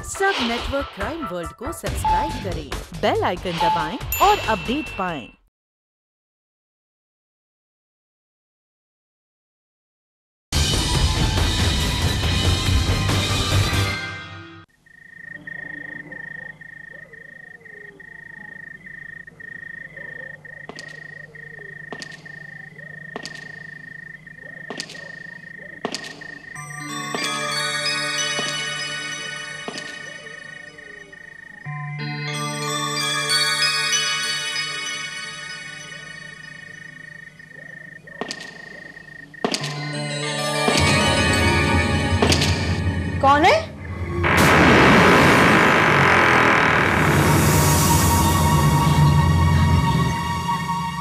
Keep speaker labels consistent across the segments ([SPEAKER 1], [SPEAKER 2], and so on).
[SPEAKER 1] सब network crime world को subscribe करें, बेल आइकन दबाएं और अपडेट पाएं।
[SPEAKER 2] कौन है?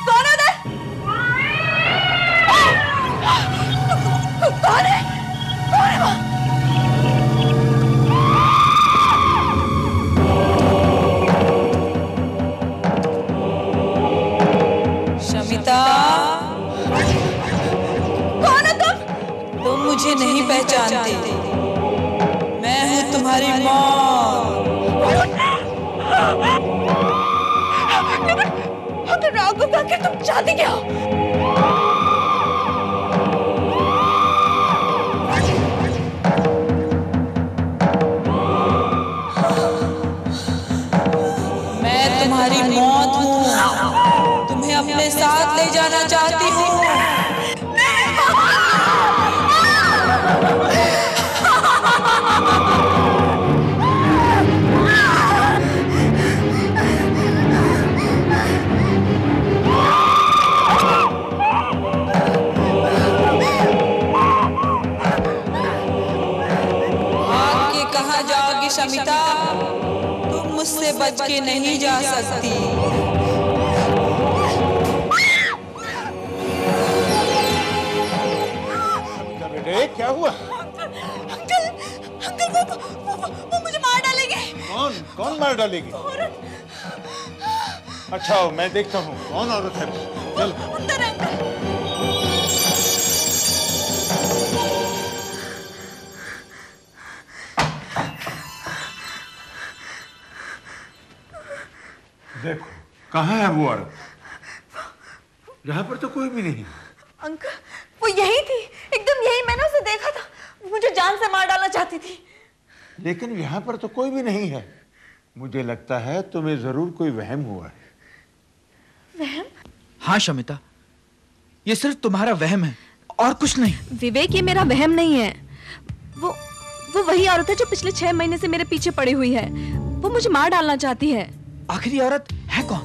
[SPEAKER 2] कौन है उधर? कौन है? कौन है वहाँ?
[SPEAKER 3] शमिता,
[SPEAKER 2] कौन है तुम?
[SPEAKER 3] तुम मुझे नहीं पहचानती। मैं हूँ तुम्हारी मौत।
[SPEAKER 2] लेकिन राघव काका, तुम चाहती क्या हो?
[SPEAKER 3] मैं तुम्हारी मौत हूँ। तुम्हें अपने साथ ले जाना चाहती हूँ। कहाँ जाओगी शमिता? तुम मुझसे बच के नहीं जा सकती।
[SPEAKER 4] बेटे, क्या हुआ?
[SPEAKER 2] अंकल, अंकल, वो मुझे मार डालेंगे।
[SPEAKER 4] कौन मार डालेगी? अच्छा, मैं देखता हूँ कौन औरत है। चल
[SPEAKER 2] अंदर है अंकल।
[SPEAKER 4] देखो, कहाँ है वो औरत? यहाँ पर तो कोई भी नहीं।
[SPEAKER 2] अंकल, वो यही थी, एकदम यही। मैंने उसे देखा था, मुझे जान से मार डालना चाहती थी।
[SPEAKER 4] लेकिन यहाँ पर तो कोई भी नहीं है। मुझे लगता है तुम्हें जरूर कोई वहम हुआ है।
[SPEAKER 2] वहम?
[SPEAKER 5] हाँ शमिता, ये सिर्फ तुम्हारा वहम है और कुछ नहीं।
[SPEAKER 2] विवेक, ये मेरा वहम नहीं है। वो वही औरत है जो पिछले 6 महीने से मेरे पीछे पड़ी हुई है। वो मुझे मार डालना चाहती है।
[SPEAKER 5] आखिरी औरत है कौन?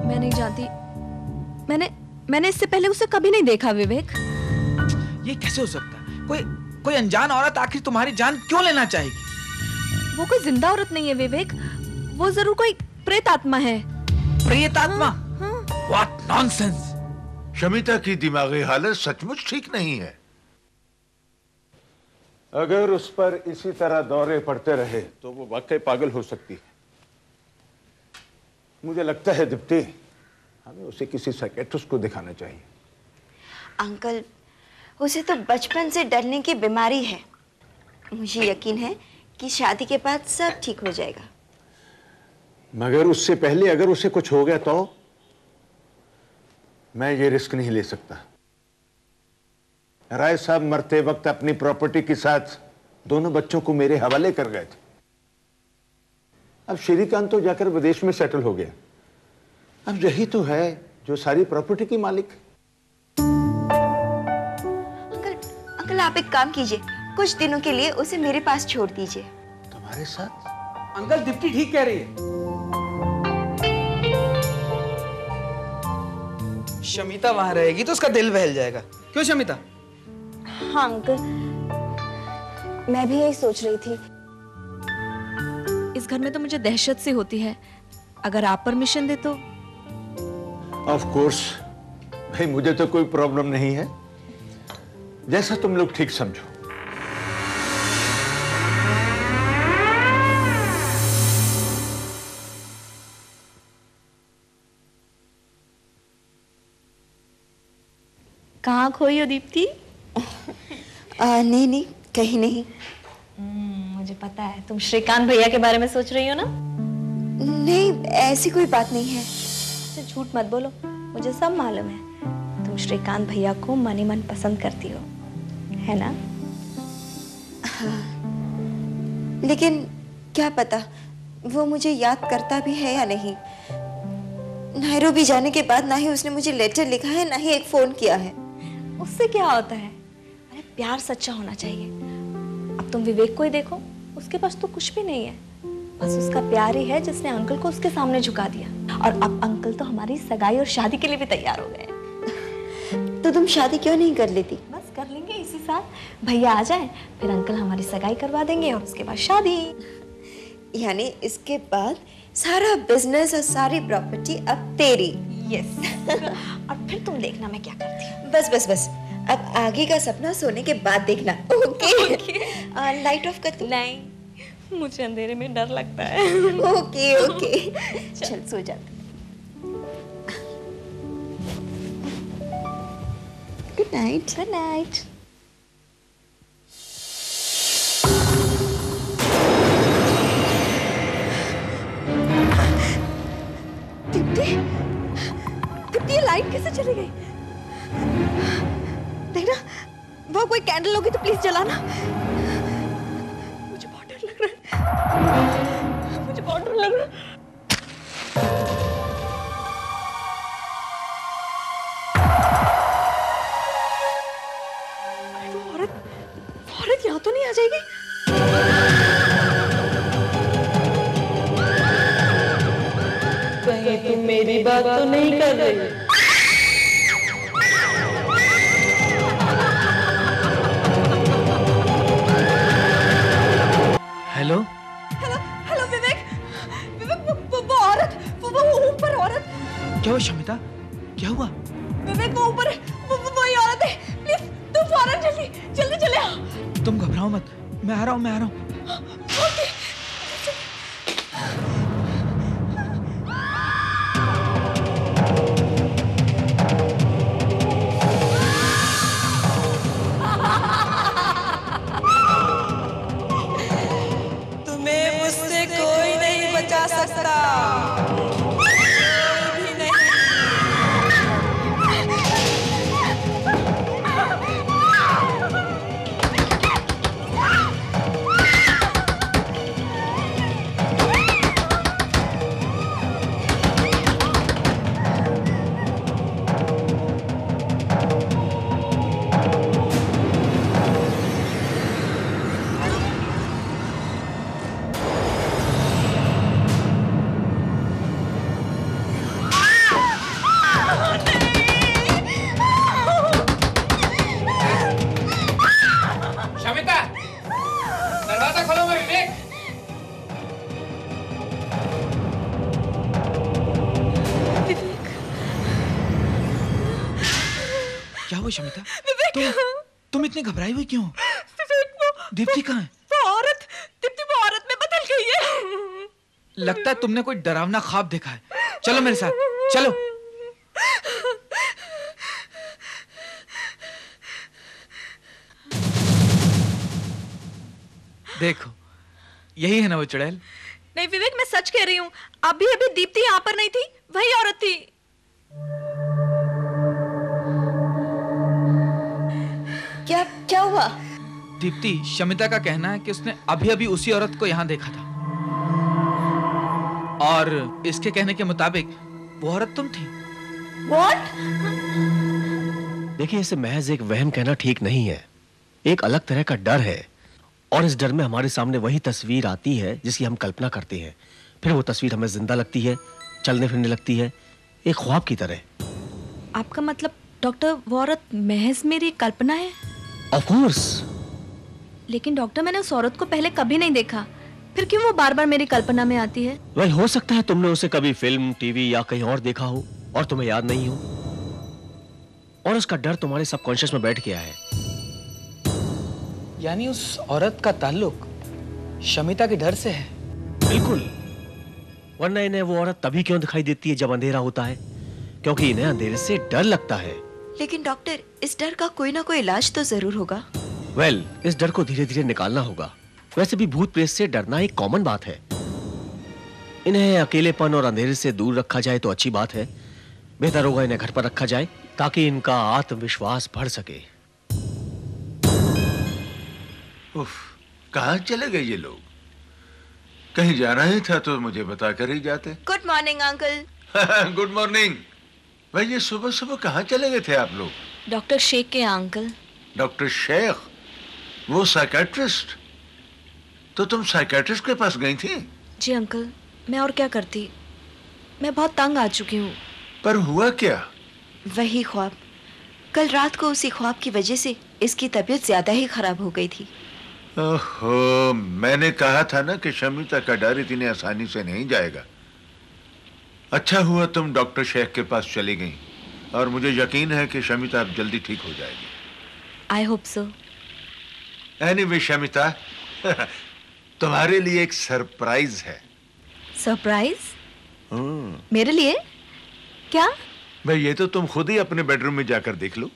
[SPEAKER 2] मैं नहीं जानती। मैंने इससे पहले उसे कभी नहीं देखा विवेक।
[SPEAKER 5] ये कैसे हो सकता है? कोई अनजान औरत आखिर तुम्हारी जान क्यों लेना चाहेगी?
[SPEAKER 2] वो कोई जिंदा औरत नहीं है विवेक, वो जरूर कोई प्रेत आत्मा है।
[SPEAKER 5] प्रेत आत्मा? What nonsense!
[SPEAKER 4] शमिता की दिमागी हालत सचमुच ठीक नहीं है। अगर उस पर इसी तरह दौरे पड़ते रहे तो वो वाकई पागल हो सकती है। मुझे लगता है दीप्ति, हमें उसे किसी साइकियाट्रिस्ट को दिखाना चाहिए।
[SPEAKER 6] अंकल, उसे तो बचपन से डरने की बीमारी है। मुझे यकीन है कि शादी के बाद सब ठीक हो जाएगा।
[SPEAKER 4] मगर उससे पहले अगर उसे कुछ हो गया तो मैं ये रिस्क नहीं ले सकता। राय साहब मरते वक्त अपनी प्रॉपर्टी के साथ दोनों बच्चों को मेरे हवाले कर गए थे। अब श्रीकांत तो जाकर विदेश में सेटल हो गया। अब यही तो है जो सारी प्रॉपर्टी की मालिक।
[SPEAKER 6] अंकल, आप एक काम कीजिए, कुछ दिनों के लिए उसे मेरे पास छोड़ दीजिए।
[SPEAKER 4] तुम्हारे साथ?
[SPEAKER 5] अंकल, दीप्ति ठीक कह रही है। शमिता वहां रहेगी तो उसका दिल बहल जाएगा। क्यों शमिता?
[SPEAKER 6] हाँ अंकल, मैं भी यही सोच रही थी।
[SPEAKER 2] इस घर में तो मुझे दहशत सी होती है। अगर आप परमिशन दे तो।
[SPEAKER 4] ऑफ कोर्स भाई, मुझे तो कोई प्रॉब्लम नहीं है, जैसा तुम लोग ठीक समझो।
[SPEAKER 6] कहाँ खोई हो दीप्ति? नहीं, कहीं नहीं।
[SPEAKER 2] मुझे पता है तुम श्रीकांत भैया के बारे में सोच रही हो ना।
[SPEAKER 6] नहीं, ऐसी कोई बात नहीं है।
[SPEAKER 2] तो झूठ मत बोलो, मुझे सब मालूम है। तुम श्रीकांत भैया को मन ही मन पसंद करती हो, है ना?
[SPEAKER 6] हाँ, लेकिन क्या पता वो मुझे याद करता भी है या नहीं। नायरोबी जाने के बाद ना ही उसने मुझे लेटर लिखा है, ना ही एक फोन किया है।
[SPEAKER 2] उससे क्या होता है? अरे प्यार सच्चा होना चाहिए। अब तुम विवेक को ही देखो, उसके पास तो कुछ भी नहीं है, बस उसका प्यार ही है जिसने अंकल को उसके सामने झुका दिया। और अब अंकल तो हमारी सगाई और शादी के लिए भी तैयार हो गए।
[SPEAKER 6] तो तुम शादी क्यों नहीं कर लेती?
[SPEAKER 2] बस कर लेंगे इसी साल, भैया आ जाए, फिर अंकल हमारी सगाई करवा देंगे और उसके बाद शादी।
[SPEAKER 6] यानी इसके बाद सारा बिजनेस और सारी प्रॉपर्टी अब तेरी।
[SPEAKER 2] यस। और फिर तुम देखना मैं क्या करती हूँ।
[SPEAKER 6] बस बस बस, अब आगे का सपना सोने के बाद देखना। ओके? लाइट ऑफ कर दूं?
[SPEAKER 2] नहीं, मुझे अंधेरे में डर लगता है।
[SPEAKER 6] ओके ओके, चल सो जा। Good night.
[SPEAKER 2] Good night. Deepti, Deepti ये लाइट कैसे चली गई? देखना, वो कोई कैंडल होगी तो प्लीज जलाना। मुझे बहुत डर लग रहा है, मुझे बहुत डर लग रहा है। अरे वो औरत यहाँ तो नहीं आ जाएगी?
[SPEAKER 3] कहीं तुम मेरी बात तो नहीं कर रही?
[SPEAKER 5] हेलो
[SPEAKER 2] हेलो हेलो विवेक, विवेक वो औरत, वो ऊपर औरत।
[SPEAKER 5] क्या हुआ शमिता, क्या हुआ?
[SPEAKER 2] विवेक वो ऊपर है, वही औरत है। प्लीज तुम फौरन जल्दी जल्दी चले आओ।
[SPEAKER 5] तुम घबराओ मत, मैं आ रहा हूँ।
[SPEAKER 2] ओके।
[SPEAKER 3] तुम्हें मुझसे कोई नहीं बचा सकता, कोई भी नहीं।
[SPEAKER 5] शमिता, दरवाजा खोलो। मैं विवेक। क्या हुआ शमिता? तुम इतनी घबराई हुई क्यों? दीप्ति कहाँ है?
[SPEAKER 2] दीप्ति वो औरत में बदल गई है।
[SPEAKER 5] लगता है तुमने कोई डरावना ख्वाब देखा है। चलो मेरे साथ, चलो। देखो, यही है ना वो चुड़ैल?
[SPEAKER 2] नहीं विवेक, मैं सच कह रही हूँ, अभी अभी दीप्ति यहाँ पर नहीं थी, वही औरत थी।
[SPEAKER 6] क्या क्या हुआ?
[SPEAKER 5] दीप्ति, शमिता का कहना है कि उसने अभी अभी उसी औरत को यहाँ देखा था, और इसके कहने के मुताबिक वो औरत तुम थी।
[SPEAKER 6] What?
[SPEAKER 7] देखिए, इसे महज एक वहम कहना ठीक नहीं है। एक अलग तरह का डर है, और इस डर में हमारे सामने वही तस्वीर आती है जिसकी हम कल्पना करते हैं। फिर वो तस्वीर हमें जिंदा लगती है, चलने फिरने लगती है, एक ख्वाब की तरह।
[SPEAKER 2] आपका मतलब डॉक्टर वो औरत महज मेरी कल्पना है?
[SPEAKER 7] Of course.
[SPEAKER 2] लेकिन डॉक्टर, मैंने उस औरत को पहले कभी नहीं देखा, फिर क्यों वो बार बार मेरी कल्पना में आती है?
[SPEAKER 7] वही हो सकता है तुमने उसे कभी फिल्म, टीवी या कहीं और देखा हो और तुम्हें याद नहीं हो, और उसका डर तुम्हारे सबकॉन्शियस में बैठ गया है।
[SPEAKER 5] यानी उस औरत का ताल्लुक शमिता के डर से है?
[SPEAKER 7] बिल्कुल, वरना इन्हें वो औरत तभी क्यों दिखाई देती है जब अंधेरा होता है? क्योंकि इन्हें अंधेरे से डर लगता है।
[SPEAKER 6] लेकिन डॉक्टर, इस डर का कोई ना कोई इलाज तो जरूर होगा।
[SPEAKER 7] वेल, इस डर को धीरे धीरे निकालना होगा। वैसे भी भूत प्रेत से डरना एक कॉमन बात है। इन्हें अकेलेपन और अंधेरे से दूर रखा जाए तो अच्छी बात है। बेहतर होगा इन्हें घर पर रखा जाए ताकि इनका आत्मविश्वास बढ़ सके।
[SPEAKER 4] उफ, कहाँ चले गए ये लोग? कहीं जाना ही था तो मुझे बताकर ही जाते।
[SPEAKER 6] Good morning uncle.
[SPEAKER 4] Good morning. भाई ये सुबह सुबह कहाँ चले गए थे आप लोग?
[SPEAKER 2] डॉक्टर शेख के यहाँ अंकल।
[SPEAKER 4] डॉक्टर शेख? वो साइकेट्रिस्ट? तो तुम साइकेट्रिस्ट के पास गई थी?
[SPEAKER 2] जी अंकल, मैं और क्या करती, मैं बहुत तंग आ चुकी हूँ।
[SPEAKER 4] पर हुआ क्या?
[SPEAKER 6] वही ख्वाब। कल रात को उसी ख्वाब की वजह से इसकी तबीयत ज्यादा ही खराब हो गई थी।
[SPEAKER 4] ओहो, मैंने कहा था ना कि शमिता का डर इतनी आसानी से नहीं जाएगा। अच्छा हुआ तुम डॉक्टर शेख के पास चली गई और मुझे यकीन है कि शमिता अब जल्दी ठीक हो जाएगी।
[SPEAKER 2] I hope so.
[SPEAKER 4] Anyway Shamita, तुम्हारे लिए एक सरप्राइज है।
[SPEAKER 2] सरप्राइज? मेरे लिए? क्या?
[SPEAKER 4] भाई ये तो तुम खुद ही अपने बेडरूम में जाकर देख लो।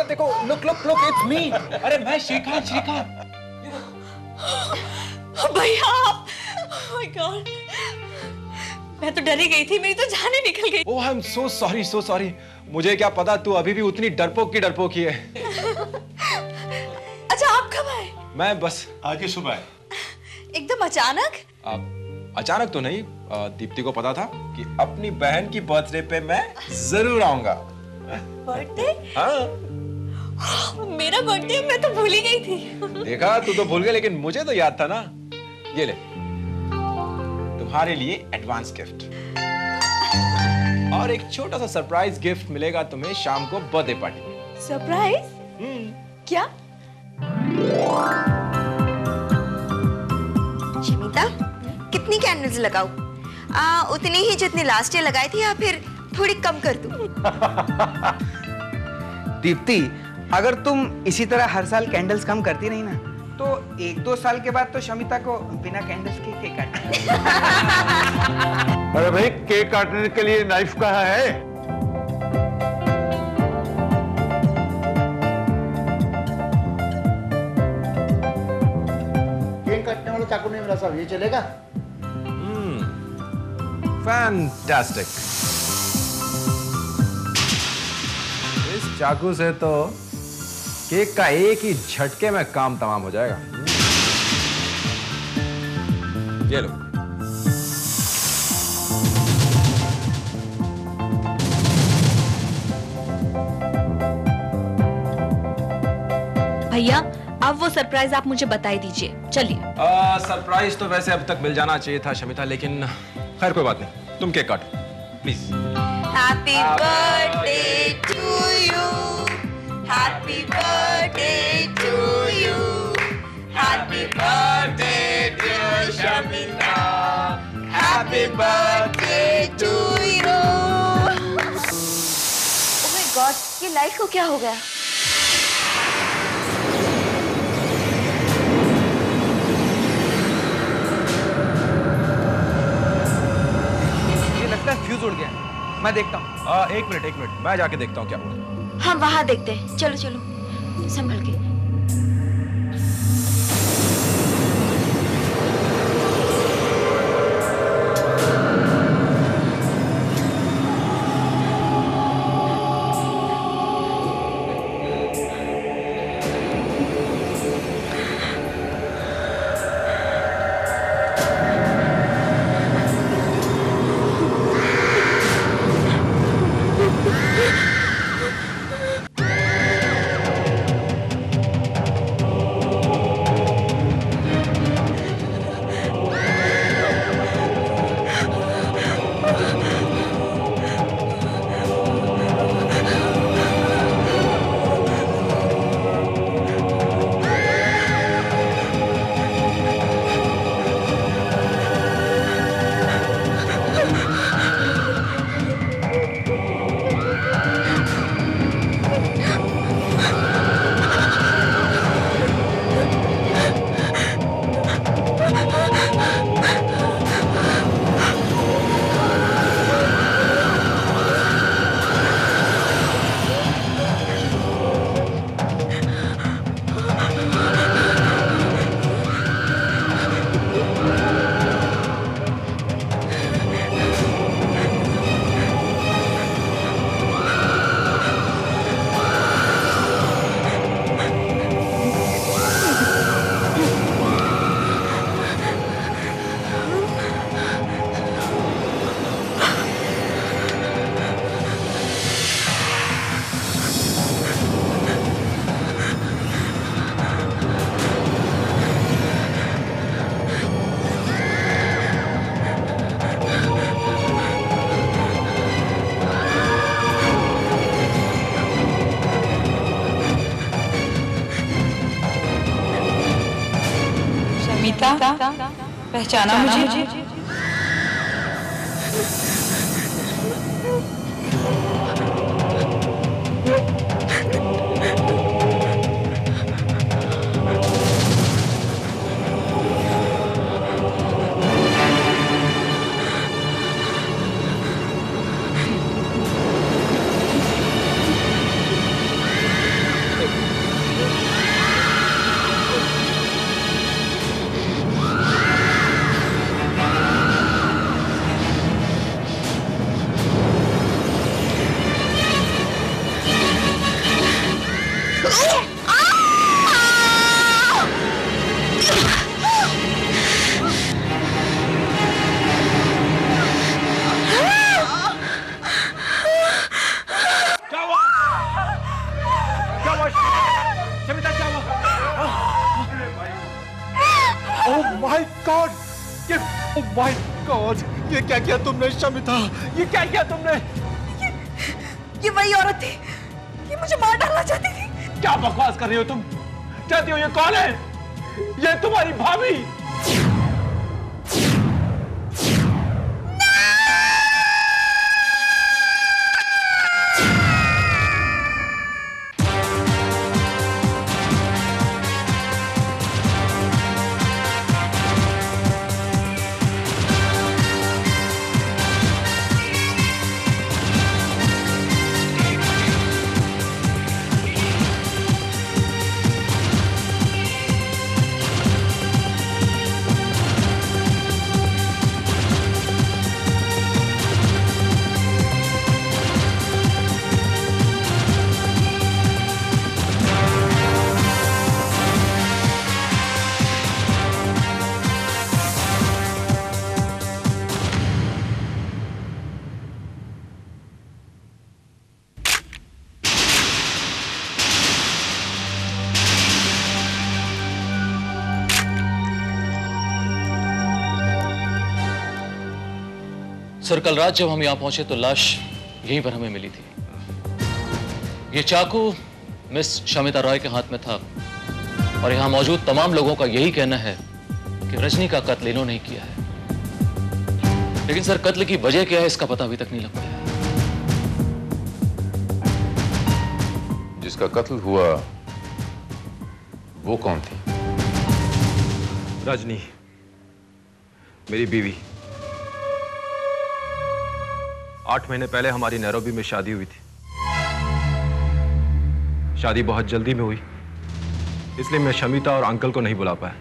[SPEAKER 5] देखो, look, it's me. अरे मैं श्रीकांत।
[SPEAKER 2] भैया, oh my God, मैं तो डरी गई थी, मेरी तो जान ही निकल गई।
[SPEAKER 5] Oh, I'm so sorry. मुझे क्या पता तू अभी भी उतनी डरपोक की है।
[SPEAKER 2] अच्छा, आप कब आए?
[SPEAKER 5] मैं बस
[SPEAKER 4] आज ही सुबह।
[SPEAKER 2] एकदम अचानक?
[SPEAKER 5] अचानक तो नहीं, दीप्ति को पता था कि अपनी बहन की बर्थडे पे मैं जरूर आऊंगा।
[SPEAKER 2] बर्थडे?
[SPEAKER 5] हाँ।
[SPEAKER 2] मेरा बर्थडे मैं तो भूल ही गई थी।
[SPEAKER 5] देखा, तू तो भूल गई लेकिन मुझे तो याद था ना। ये ले, तुम्हारे लिए एडवांस गिफ्ट और एक छोटा सा सरप्राइज गिफ्ट मिलेगा तुम्हें शाम को बर्थडे पार्टी में।
[SPEAKER 2] सरप्राइज? क्या?
[SPEAKER 6] शमिता, कितनी कैंडल्स लगाऊं? उतनी ही जितनी लास्ट ईयर लगाई थी या फिर थोड़ी कम कर दूं?
[SPEAKER 8] दीप्ति, अगर तुम इसी तरह हर साल कैंडल्स कम करती रही ना तो 1-2 साल के बाद तो शमिता को बिना कैंडल्स के केक काटना।
[SPEAKER 4] अरे भाई, केक काटने के लिए नाइफ कहाँ है?
[SPEAKER 9] केक काटने वाला चाकू नहीं मिला साहब, ये चलेगा?
[SPEAKER 10] फैंटास्टिक। इस चाकू से तो केक का एक ही झटके में काम तमाम हो जाएगा। ये लो।
[SPEAKER 2] भैया, अब वो सरप्राइज आप मुझे बता ही दीजिए। चलिए।
[SPEAKER 10] सरप्राइज तो वैसे अब तक मिल जाना चाहिए था शमिता, लेकिन खैर कोई बात नहीं, तुम केक काटो please.
[SPEAKER 6] Happy birthday to you, happy birthday to you, happy birthday dear Shamita, happy birthday to you. Oh my god, ये लाइट को क्या हो गया?
[SPEAKER 8] फ्यूज उड़ गया, मैं देखता हूँ।
[SPEAKER 10] एक मिनट, मैं जाके देखता हूँ क्या हुआ।
[SPEAKER 6] हम वहां देखते हैं। चलो चलो, संभल के।
[SPEAKER 3] शमिता, पहचाना मुझे?
[SPEAKER 11] ये क्या किया तुमने शमिता? ये क्या किया तुमने?
[SPEAKER 6] ये वही औरत थी, ये मुझे मार डालना चाहती थी।
[SPEAKER 11] क्या बकवास कर रही हो तुम? जानती हो ये कौन है? ये तुम्हारी भाभी।
[SPEAKER 12] सर, कल रात जब हम यहां पहुंचे तो लाश यहीं पर हमें मिली थी। ये चाकू मिस शमिता रॉय के हाथ में था और यहां मौजूद तमाम लोगों का यही कहना है कि रजनी का कत्ल इन्होंने नहीं किया है। लेकिन सर, कत्ल की वजह क्या है इसका पता अभी तक नहीं लग पाया।
[SPEAKER 13] जिसका कत्ल हुआ वो कौन थी?
[SPEAKER 10] रजनी, मेरी बीवी। 8 महीने पहले हमारी नैरोबी में शादी हुई थी। शादी बहुत जल्दी में हुई, इसलिए मैं शमिता और अंकल को नहीं बुला पाया।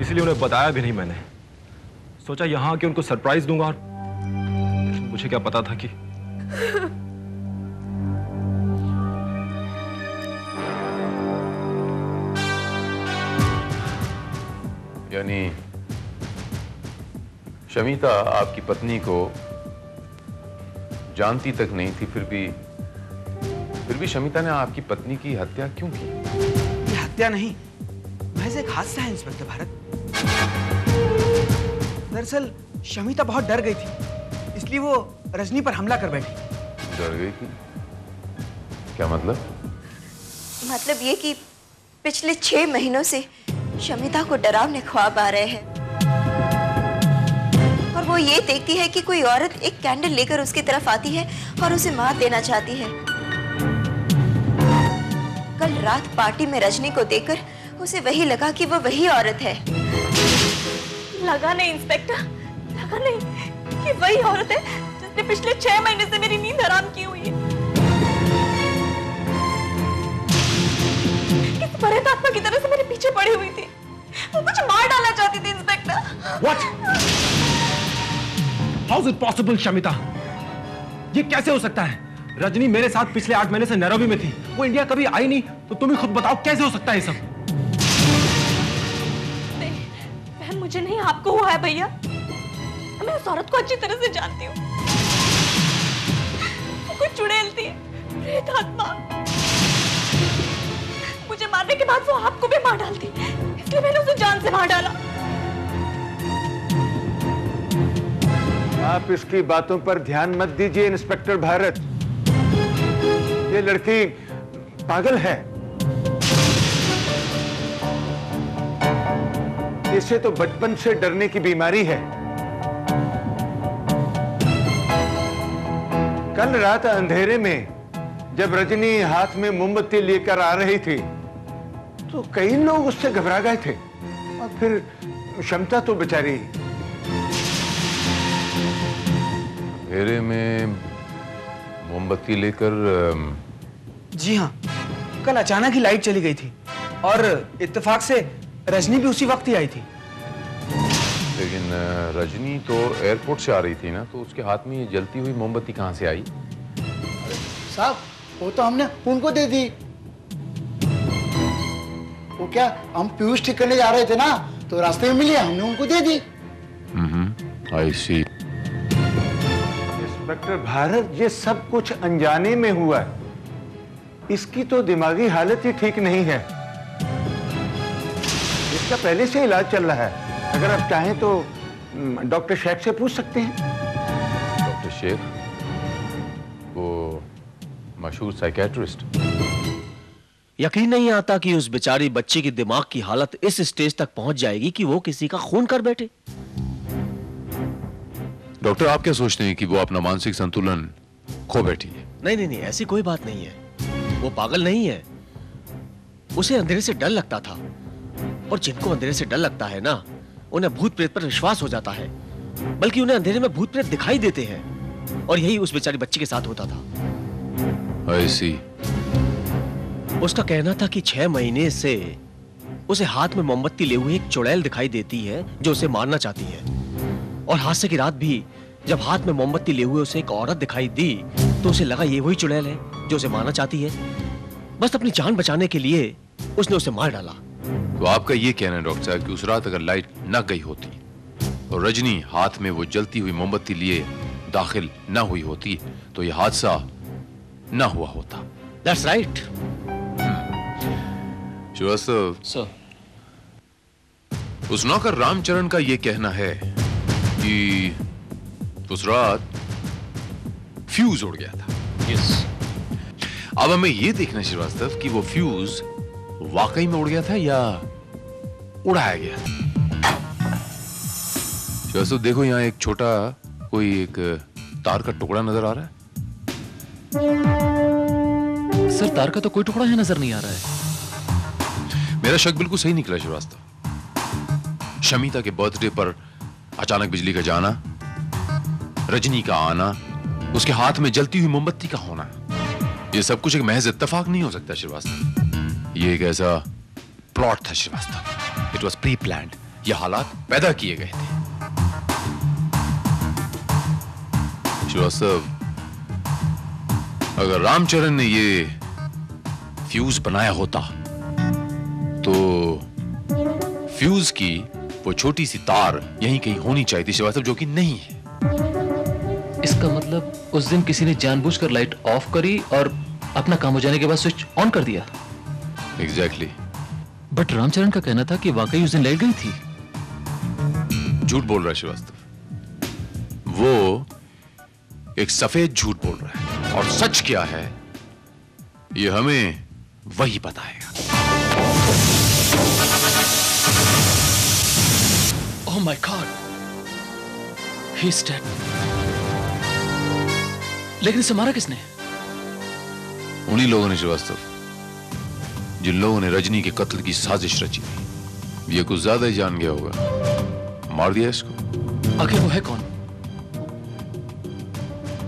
[SPEAKER 10] इसलिए उन्हें बताया भी नहीं मैंने। सोचा यहां आके उनको सरप्राइज दूंगा, और मुझे क्या पता था कि
[SPEAKER 13] यानी शमिता आपकी पत्नी को जानती तक नहीं थी, फिर भी शमिता ने आपकी पत्नी की हत्या क्यों की?
[SPEAKER 5] ये हत्या नहीं, महज एक हादसा है इंस्पेक्टर भारत। दरअसल शमिता बहुत डर गई थी, इसलिए वो रजनी पर हमला कर बैठी।
[SPEAKER 13] डर गई थी? क्या मतलब?
[SPEAKER 6] मतलब ये कि पिछले 6 महीनों से शमिता को डरावने ख्वाब आ रहे हैं और वो ये देखती है कि कोई औरत एक कैंडल लेकर उसकी तरफ आती है और उसे मार देना चाहती है। कल रात पार्टी में रजनी को देखकर उसे वही लगा कि वो वही औरत है।
[SPEAKER 2] लगा नहीं इंस्पेक्टर, लगा नहीं कि वही औरत है जिसने पिछले 6 महीने से मेरी नींद हराम की हुई है। किस प्रेत आत्मा की तरह से मेरे पीछे पड़ी हुई थी, वो मुझे मार डालना चाहती थी inspector.
[SPEAKER 10] What? How is it possible, Shamita? ये कैसे हो सकता है? रजनी मेरे साथ पिछले 8 महीने से नैरोबी में थी, वो इंडिया कभी आई नहीं, तो तुम ही खुद बताओ कैसे हो सकता है ये सब?
[SPEAKER 2] नहीं, मुझे नहीं, आपको हुआ है भैया। मैं उस औरत को अच्छी तरह से जानती हूँ। वो कुछ चुड़ैल थी, प्रेत आत्मा। मुझे मारने के बाद वो आपको भी मार डालती, इसलिए मैंने उसे जान से मार डाला।
[SPEAKER 4] आप इसकी बातों पर ध्यान मत दीजिए इंस्पेक्टर भारत। ये लड़की पागल है। इसे तो बचपन से डरने की बीमारी है। कल रात अंधेरे में जब रजनी हाथ में मोमबत्ती लेकर आ रही थी तो कई लोग उससे घबरा गए थे, और फिर क्षमता तो बेचारी।
[SPEAKER 13] अंधेरे में मोमबत्ती लेकर
[SPEAKER 5] जी हाँ, कल अचानक ही लाइट चली गई थी और इत्तेफाक से रजनी भी उसी वक्त ही आई थी।
[SPEAKER 13] लेकिन रजनी तो एयरपोर्ट से आ रही थी ना, तो उसके हाथ में ये जलती हुई मोमबत्ती कहाँ से आई?
[SPEAKER 9] साहब वो तो हमने उनको दे दी। वो क्या, हम पीयूष ठीक करने जा रहे थे ना, तो रास्ते में मिली, हमने उनको दे दी।
[SPEAKER 13] आई सी।
[SPEAKER 4] इंस्पेक्टर भारत, ये सब कुछ अनजाने में हुआ है। इसकी तो दिमागी हालत ही ठीक नहीं है। इसका पहले से इलाज चल रहा है। अगर आप चाहें तो डॉक्टर शेख से पूछ सकते हैं।
[SPEAKER 13] डॉक्टर शेख, वो मशहूर साइकेट्रिस्ट।
[SPEAKER 7] यकीन नहीं आता कि उस बेचारी बच्ची की दिमाग की हालत इस स्टेज तक पहुंच जाएगी कि वो किसी का खून कर बैठे।
[SPEAKER 13] डॉक्टर, आप क्या सोचते हैं कि वो अपना मानसिक संतुलन खो बैठी है?
[SPEAKER 7] नहीं नहीं नहीं, ऐसी कोई बात नहीं है। वो पागल नहीं है। उसे अंधेरे से डर लगता था, और जिनको अंधेरे से डर लगता है ना, उन्हें भूत प्रेत पर विश्वास हो जाता है। बल्कि उन्हें अंधेरे में भूत प्रेत दिखाई देते हैं, और यही उस बेचारी बच्ची के साथ होता था।
[SPEAKER 13] आई सी।
[SPEAKER 7] उसका कहना था कि 6 महीने से उसे हाथ में मोमबत्ती ले हुए एक चुड़ैल दिखाई देती है जो उसे मारना चाहती है। और हादसे की रात भी जब हाथ में मोमबत्ती ले हुए उसे एक औरत दिखाई दी तो उसे लगा ये वही चुड़ैल है जो उसे मारना चाहती है। बस अपनी जान बचाने के लिए उसने उसे मार डाला।
[SPEAKER 13] तो आपका ये कहना है डॉक्टर साहब कि उस रात अगर लाइट न गई होती और रजनी हाथ में वो जलती हुई मोमबत्ती लिए दाखिल न हुई होती तो ये हादसा न हुआ होता?
[SPEAKER 7] That's right.
[SPEAKER 13] श्रीवास्तव
[SPEAKER 12] सर,
[SPEAKER 13] उस नौकर रामचरण का ये कहना है कि उस रात फ्यूज उड़ गया था।
[SPEAKER 12] यस।
[SPEAKER 13] अब हमें ये देखना है श्रीवास्तव कि वो फ्यूज वाकई में उड़ गया था या उड़ाया गया था। श्रीवास्तव देखो, यहाँ एक छोटा कोई एक तार का टुकड़ा नजर आ रहा है।
[SPEAKER 12] सर, तार का तो कोई टुकड़ा है नजर नहीं आ रहा है।
[SPEAKER 13] मेरा शक बिल्कुल सही निकला श्रीवास्तव। शमिता के बर्थडे पर अचानक बिजली का जाना, रजनी का आना, उसके हाथ में जलती हुई मोमबत्ती का होना, ये सब कुछ एक महज इत्तेफाक नहीं हो सकता श्रीवास्तव। ये एक ऐसा प्लॉट था Srivastava. It was pre planned. ये हालात पैदा किए गए थे श्रीवास्तव। अगर रामचरण ने ये फ्यूज बनाया होता तो फ्यूज की वो छोटी सी तार यहीं कहीं होनी चाहिए थी श्रीवास्तव, जो कि नहीं है।
[SPEAKER 12] इसका मतलब उस दिन किसी ने जानबूझकर लाइट ऑफ करी और अपना काम हो जाने के बाद स्विच ऑन कर दिया।
[SPEAKER 13] एग्जैक्टली।
[SPEAKER 12] बट रामचरण का कहना था कि वाकई उस दिन लाइट गई थी।
[SPEAKER 13] झूठ बोल रहा है श्रीवास्तव। वो एक सफेद झूठ बोल रहा है, और सच क्या है ये हमें वही बताएगा।
[SPEAKER 12] ओह my God, he is dead. लेकिन इसे मारा किसने?
[SPEAKER 13] उन्हीं लोगों ने श्रीवास्तव, जिन लोगों ने रजनी के कत्ल की साजिश रची थी। ये कुछ ज्यादा ही जान गया होगा, मार दिया इसको।
[SPEAKER 12] आखिर वो है कौन?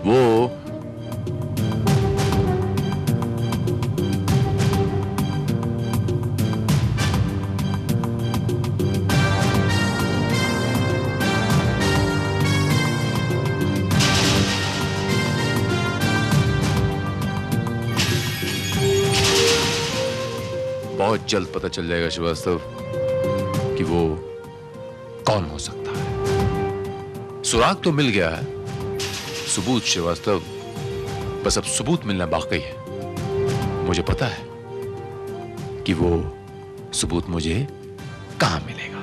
[SPEAKER 13] वो बहुत जल्द पता चल जाएगा श्रीवास्तव कि वो कौन हो सकता है। सुराग तो मिल गया है, सबूत श्रीवास्तव, बस अब सबूत मिलना बाकी है। मुझे पता है कि वो सबूत मुझे कहां मिलेगा।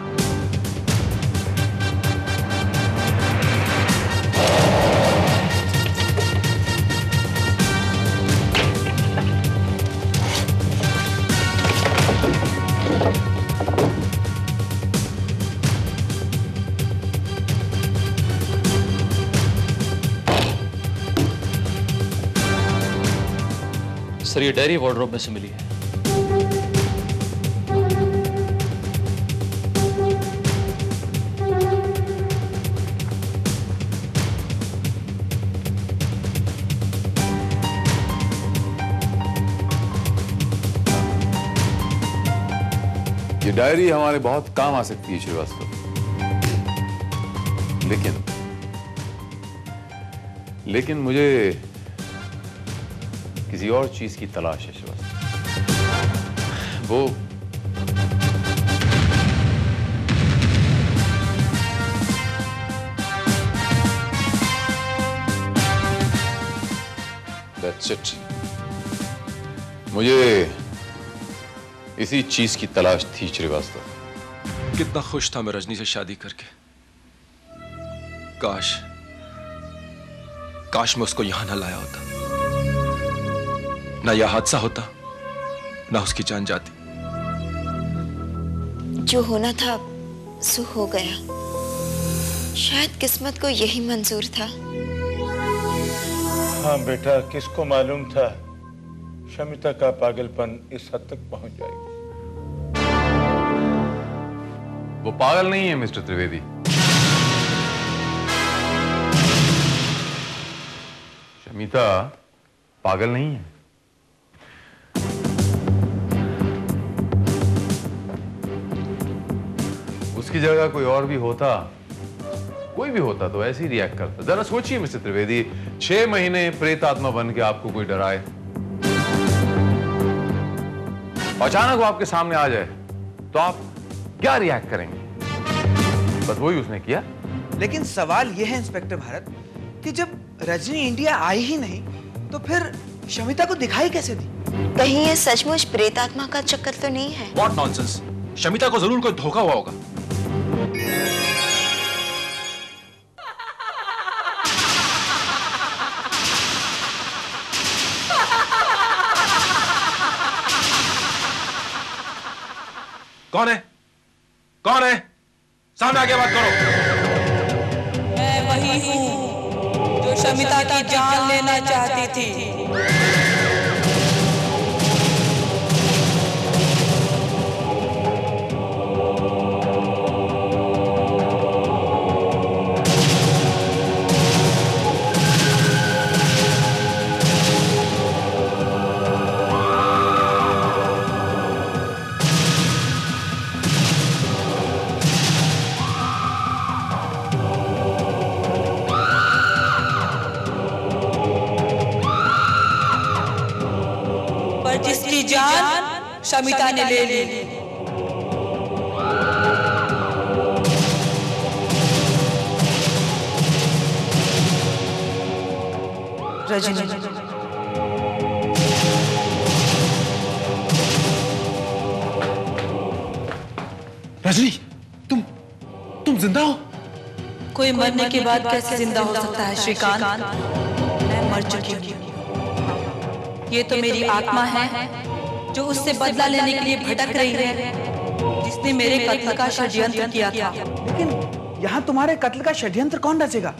[SPEAKER 12] सर ये डायरी वार्डरोब में से मिली है।
[SPEAKER 13] ये डायरी हमारे बहुत काम आ सकती है श्रीवास्तव, लेकिन मुझे किसी और चीज की तलाश है श्रीवास्तव। वो That's it. मुझे इसी चीज की तलाश थी श्रीवास्तव।
[SPEAKER 10] कितना खुश था मैं रजनी से शादी करके। काश मैं उसको यहां ना लाया होता, ना यह हादसा होता, ना उसकी जान जाती।
[SPEAKER 6] जो होना था सो हो गया। शायद किस्मत को यही मंजूर था।
[SPEAKER 4] हाँ बेटा, किसको मालूम था शमिता का पागलपन इस हद तक पहुंच जाएगा।
[SPEAKER 13] वो पागल नहीं है मिस्टर त्रिवेदी। शमिता पागल नहीं है। उसकी जगह कोई और भी होता, कोई भी होता तो ऐसे ही रिएक्ट करता। जरा सोचिए मिस्टर त्रिवेदी, 6 महीने प्रेत आत्मा बन के आपको कोई डराए, अचानक वो आपके सामने आ जाए तो आप क्या रिएक्ट करेंगे? बस वही उसने किया।
[SPEAKER 8] लेकिन सवाल यह है इंस्पेक्टर भारत कि जब रजनी इंडिया आई ही नहीं तो फिर शमिता को दिखाई कैसे दी?
[SPEAKER 6] कहीं ये सचमुच प्रेतात्मा का चक्कर तो नहीं है?
[SPEAKER 10] What nonsense! शमिता को जरूर कोई धोखा हुआ होगा। कौन है? कौन है? सामने आके बात करो।
[SPEAKER 3] मैं वही हूँ जो शमिता की जान लेना चाहती थी। जिसकी जान शमिता ने ले ली। रजनी,
[SPEAKER 10] रजनी, तुम जिंदा हो?
[SPEAKER 3] कोई मरने के बाद कैसे जिंदा हो सकता है श्रीकांत? मैं मर चुकी हूँ। ये तो मेरी आत्मा है जो उससे बदला लेने के लिए भटक रही है, जिसने मेरे कत्ल का षड्यंत्र किया था।
[SPEAKER 8] लेकिन यहाँ तुम्हारे कत्ल का षड्यंत्र कौन रचेगा?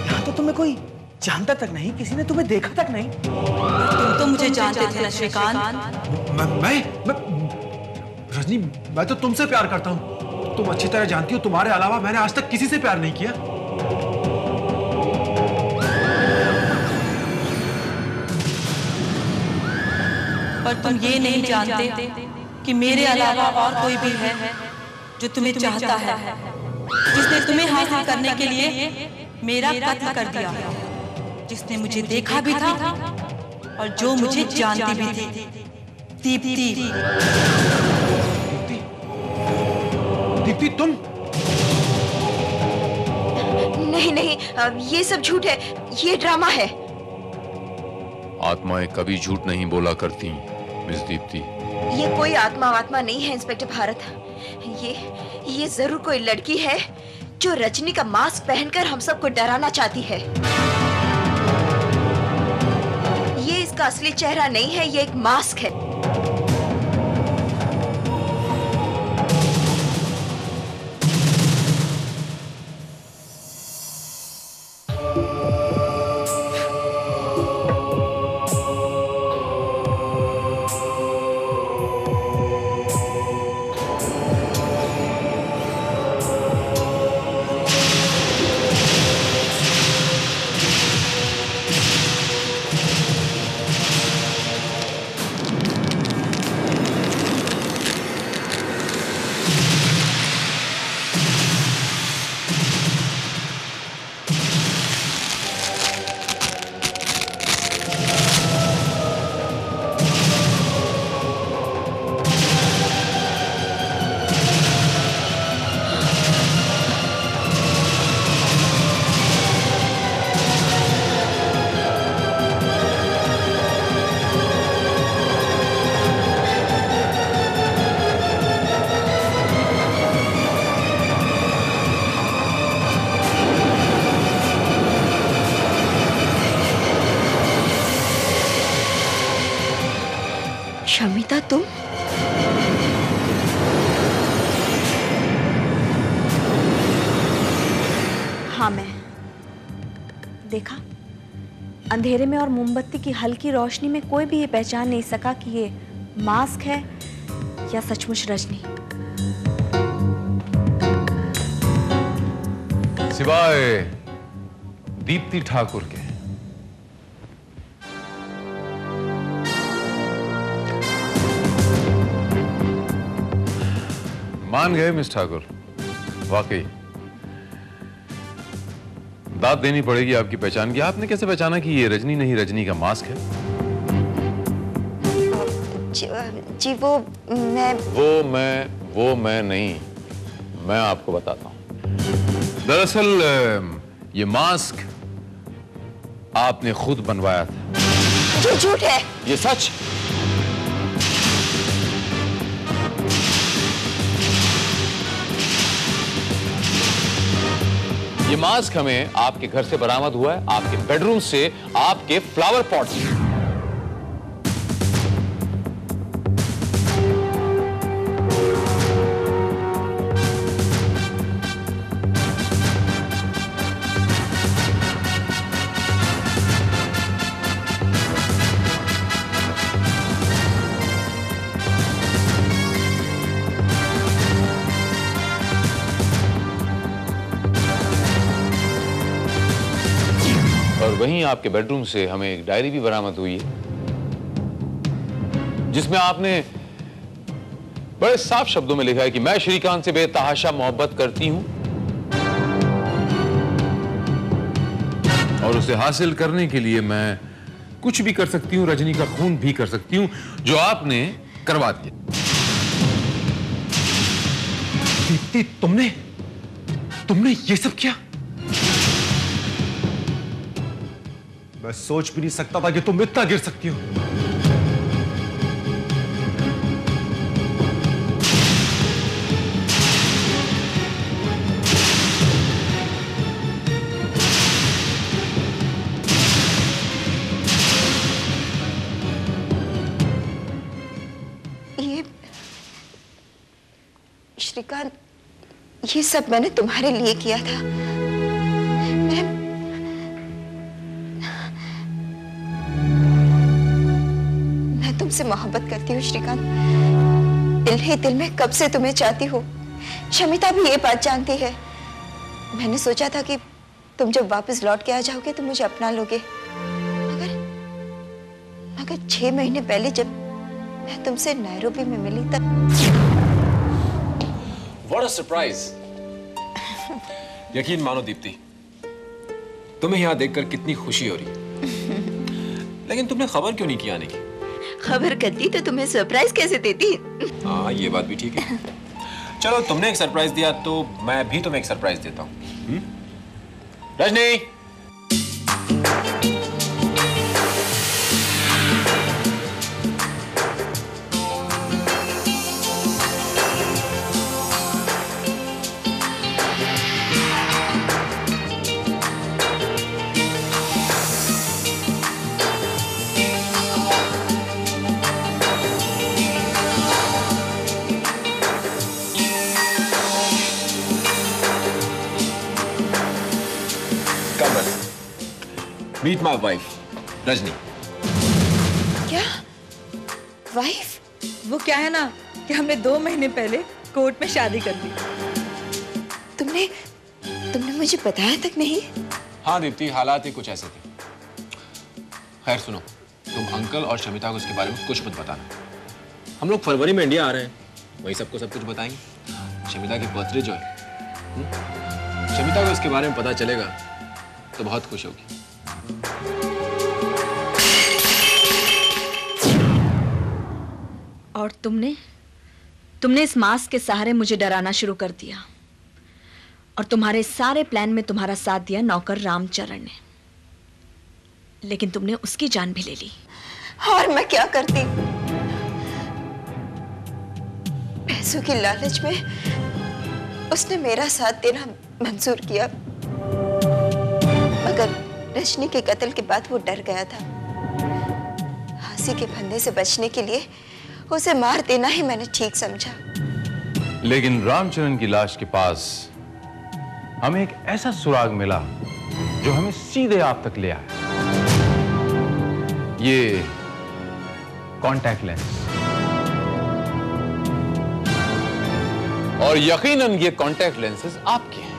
[SPEAKER 8] यहाँ तो तुम्हें कोई जानता तक नहीं, किसी ने तुम्हें देखा तक नहीं।
[SPEAKER 3] तुम तो मुझे जानते थे ना श्रीकांत।
[SPEAKER 10] मैं रजनी, मैं तो तुमसे प्यार करता हूँ। तुम अच्छी तरह जानती हो, तुम्हारे अलावा मैंने आज तक किसी से प्यार नहीं किया।
[SPEAKER 3] पर तुम ये नहीं जानते कि मेरे अलावा और कोई भी है जो तुम्हें चाहता है, जिसने तुम्हें हासिल करने के लिए मेरा कत्ल कर दिया, जिसने मुझे देखा भी था और जो मुझे जानती भी थी। दीप्ति।
[SPEAKER 10] दीप्ति, तुम?
[SPEAKER 6] नहीं, ये सब झूठ है, ये ड्रामा है।
[SPEAKER 13] आत्माएं कभी झूठ नहीं बोला करती मिस दीप्ति।
[SPEAKER 6] ये कोई आत्मा नहीं है इंस्पेक्टर भारत। ये जरूर कोई लड़की है जो रजनी का मास्क पहनकर हम सबको डराना चाहती है। ये इसका असली चेहरा नहीं है, ये एक मास्क है। शमिता तुम?
[SPEAKER 2] हाँ मैं। देखा, अंधेरे में और मोमबत्ती की हल्की रोशनी में कोई भी ये पहचान नहीं सका कि ये मास्क है या सचमुच रजनी।
[SPEAKER 13] सिवाय दीप्ति ठाकुर के। मान गए मिस ठाकुर, वाकई दाद देनी पड़ेगी आपकी पहचान की। आपने कैसे पहचाना कि ये रजनी नहीं रजनी का मास्क है?
[SPEAKER 6] जी वो मैं नहीं,
[SPEAKER 13] मैं आपको बताता हूं। दरअसल ये मास्क आपने खुद बनवाया था।
[SPEAKER 6] ये झूठ है।
[SPEAKER 13] ये सच। ये मास्क हमें आपके घर से बरामद हुआ है, आपके बेडरूम से, आपके फ्लावर पॉट से। और वहीं आपके बेडरूम से हमें एक डायरी भी बरामद हुई है, जिसमें आपने बड़े साफ शब्दों में लिखा है कि मैं श्रीकांत से बेतहाशा मोहब्बत करती हूं और उसे हासिल करने के लिए मैं कुछ भी कर सकती हूं, रजनी का खून भी कर सकती हूं, जो आपने करवा दिया।
[SPEAKER 10] दीप्ति, तुमने ये सब किया? मैं सोच भी नहीं सकता था कि तुम इतना गिर सकती हो।
[SPEAKER 6] ये श्रीकांत, ये सब मैंने तुम्हारे लिए किया था। मैं तुमसे मोहब्बत करती हूँ श्रीकांत। दिल ही दिल में कब से तुम्हें चाहती हूँ। शमिता भी ये बात जानती है। मैंने सोचा था कि तुम जब वापस लौट के आ जाओगे तो मुझे अपना लोगे, मगर 6 महीने पहले जब मैं तुमसे नैरोबी में मिली तब।
[SPEAKER 14] What a surprise! यकीन मानो दीप्ति, तुम्हें यहाँ देखकर कितनी खुशी हो रही। लेकिन तुमने खबर क्यों नहीं की आने की?
[SPEAKER 6] खबर करती तो तुम्हें सरप्राइज कैसे देती?
[SPEAKER 14] हाँ, ये बात भी ठीक है। चलो, तुमने एक सरप्राइज दिया तो मैं भी तुम्हें एक सरप्राइज देता हूँ। Rajni, meet my wife Rajni.
[SPEAKER 6] क्या वाइफ?
[SPEAKER 2] वो क्या है ना कि हमने 2 महीने पहले कोर्ट में शादी कर दी।
[SPEAKER 6] तुमने मुझे बताया तक नहीं?
[SPEAKER 14] हाँ दीप्ति, हालात ही कुछ ऐसे थे। खैर सुनो, तुम अंकल और शमिता को इसके बारे में कुछ मत बताना। हम लोग फरवरी में इंडिया आ रहे हैं, वही सबको सब कुछ बताएंगे। शमिता की बर्थडे जो है, शमिता को इसके बारे में पता चलेगा तो बहुत खुश होगी।
[SPEAKER 2] और तुमने इस मास्क के सहारे मुझे डराना शुरू कर दिया, और तुम्हारे सारे प्लान में तुम्हारा साथ दिया नौकर रामचरण ने, लेकिन तुमने उसकी जान भी ले ली।
[SPEAKER 6] और मैं क्या करती? पैसों की लालच में उसने मेरा साथ देना मंजूर किया, मगर रजनी के कत्ल के बाद वो डर गया था। फांसी के फंदे से बचने के लिए उसे मार देना ही मैंने ठीक समझा।
[SPEAKER 13] लेकिन रामचरण की लाश के पास हमें एक ऐसा सुराग मिला जो हमें सीधे आप तक ले आया। ये कॉन्टैक्ट लेंस, और यकीनन ये कॉन्टैक्ट लेंसेज आपके हैं।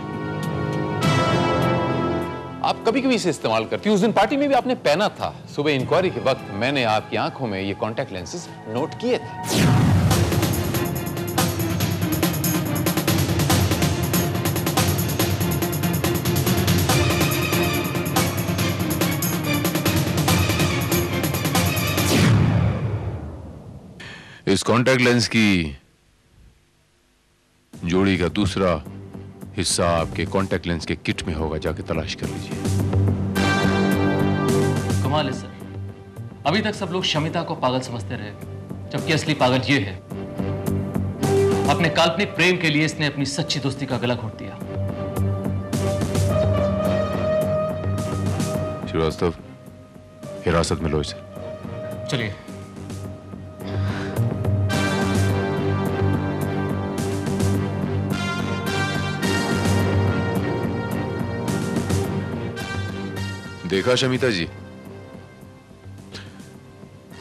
[SPEAKER 13] आप कभी कभी इसे इस्तेमाल करती। उस दिन पार्टी में भी आपने पहना था। सुबह इंक्वायरी के वक्त मैंने आपकी आंखों में ये कॉन्टैक्ट लेंसेज नोट किए थे। इस कॉन्टैक्ट लेंस की जोड़ी का दूसरा हिस्सा आपके कॉन्टैक्ट लेंस के किट में होगा, जाके तलाश कर लीजिए।
[SPEAKER 12] कमाल है सर, अभी तक सब लोग शमिता को पागल समझते रहे, जबकि असली पागल ये है। अपने काल्पनिक प्रेम के लिए इसने अपनी सच्ची दोस्ती का गला घोट दिया।
[SPEAKER 13] श्रीवास्तव, हिरासत में लो इसे।
[SPEAKER 12] चलिए।
[SPEAKER 13] देखा शमिता जी,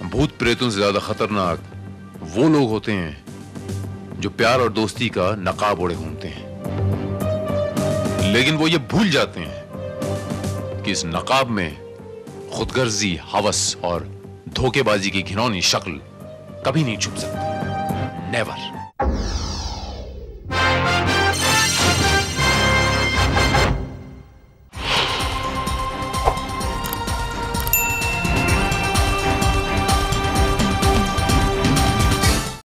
[SPEAKER 13] भूत प्रेतों से ज्यादा खतरनाक वो लोग होते हैं जो प्यार और दोस्ती का नकाब ओढ़े घूमते हैं, लेकिन वो ये भूल जाते हैं कि इस नकाब में खुदगर्जी, हवस और धोखेबाजी की घिनौनी शक्ल कभी नहीं छुप सकती। नेवर।